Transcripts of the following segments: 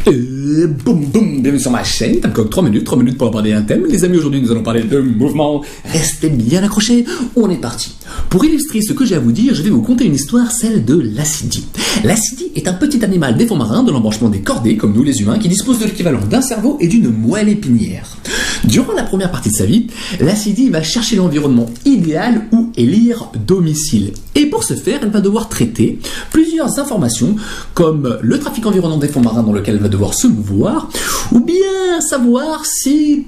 Boum boum, bienvenue sur ma chaîne, Timecock, 3 minutes pour aborder un thème. Les amis, aujourd'hui nous allons parler de mouvement. Restez bien accrochés, on est parti. Pour illustrer ce que j'ai à vous dire, je vais vous conter une histoire, celle de l'Assidie. L'Assidie est un petit animal des fonds marins de l'embranchement des chordés, comme nous les humains, qui dispose de l'équivalent d'un cerveau et d'une moelle épinière. Durant la première partie de sa vie, l'Assidie va chercher l'environnement idéal où élire domicile. Et pour ce faire, elle va devoir traiter plusieurs informations, comme le trafic environnant des fonds marins dans lequel elle va devoir se mouvoir, ou bien savoir si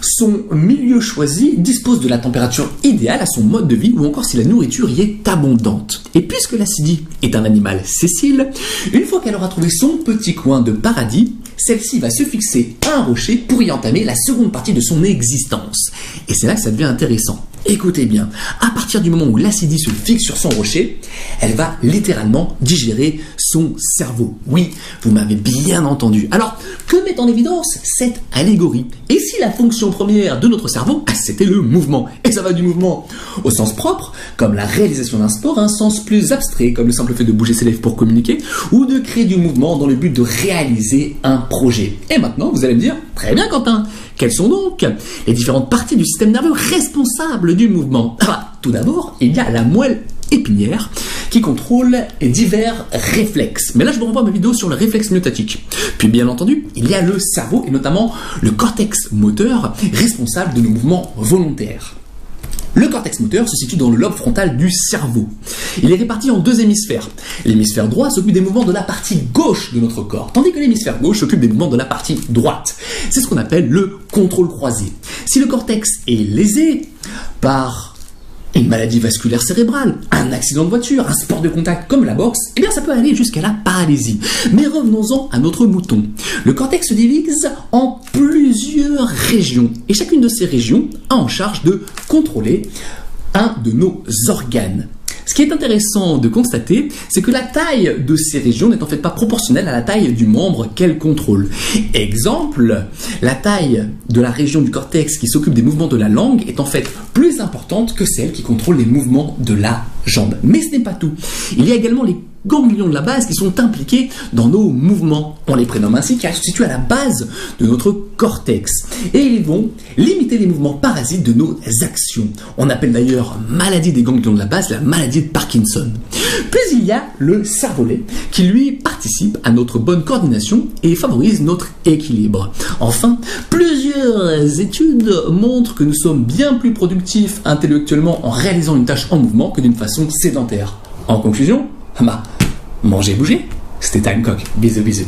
son milieu choisi dispose de la température idéale à son mode de vie, ou encore si la nourriture y est abondante. Et puisque l'Assidie est un animal sessile, une fois qu'elle aura trouvé son petit coin de paradis, celle-ci va se fixer à un rocher pour y entamer la seconde partie de son existence. Et c'est là que ça devient intéressant. Écoutez bien, à partir du moment où l'Assidie se fixe sur son rocher, elle va littéralement digérer son cerveau. Oui, vous m'avez bien entendu. Alors, que met en évidence cette allégorie? Et si la fonction première de notre cerveau, c'était le mouvement? Et ça va du mouvement au sens propre, comme la réalisation d'un sport, à un sens plus abstrait, comme le simple fait de bouger ses lèvres pour communiquer, ou de créer du mouvement dans le but de réaliser un projet. Et maintenant, vous allez me dire, très bien Quentin, quelles sont donc les différentes parties du système nerveux responsables du mouvement? Tout d'abord, il y a la moelle épinière qui contrôle divers réflexes. Mais là, je vous renvoie à ma vidéo sur le réflexe myotatique. Puis, bien entendu, il y a le cerveau et notamment le cortex moteur responsable de nos mouvements volontaires. Le cortex moteur se situe dans le lobe frontal du cerveau. Il est réparti en deux hémisphères. L'hémisphère droit s'occupe des mouvements de la partie gauche de notre corps, tandis que l'hémisphère gauche s'occupe des mouvements de la partie droite. C'est ce qu'on appelle le contrôle croisé. Si le cortex est lésé par une maladie vasculaire cérébrale, un accident de voiture, un sport de contact comme la boxe, eh bien ça peut aller jusqu'à la paralysie. Mais revenons-en à notre mouton. Le cortex se divise en plusieurs régions, et chacune de ces régions a en charge de contrôler un de nos organes. Ce qui est intéressant de constater, c'est que la taille de ces régions n'est en fait pas proportionnelle à la taille du membre qu'elles contrôlent. Exemple, la taille de la région du cortex qui s'occupe des mouvements de la langue est en fait plus importante que celle qui contrôle les mouvements de la jambe. Mais ce n'est pas tout. Il y a également les ganglions de la base qui sont impliqués dans nos mouvements. On les prénomme ainsi car ils se situent à la base de notre cortex. Et ils vont limiter les mouvements parasites de nos actions. On appelle d'ailleurs maladie des ganglions de la base la maladie de Parkinson. Puis il y a le cervelet qui lui participe à notre bonne coordination et favorise notre équilibre. Enfin, plusieurs études montrent que nous sommes bien plus productifs intellectuellement en réalisant une tâche en mouvement que d'une façon sédentaire. En conclusion, mangez, bougez, c'était Timecock. Bisous, bisous.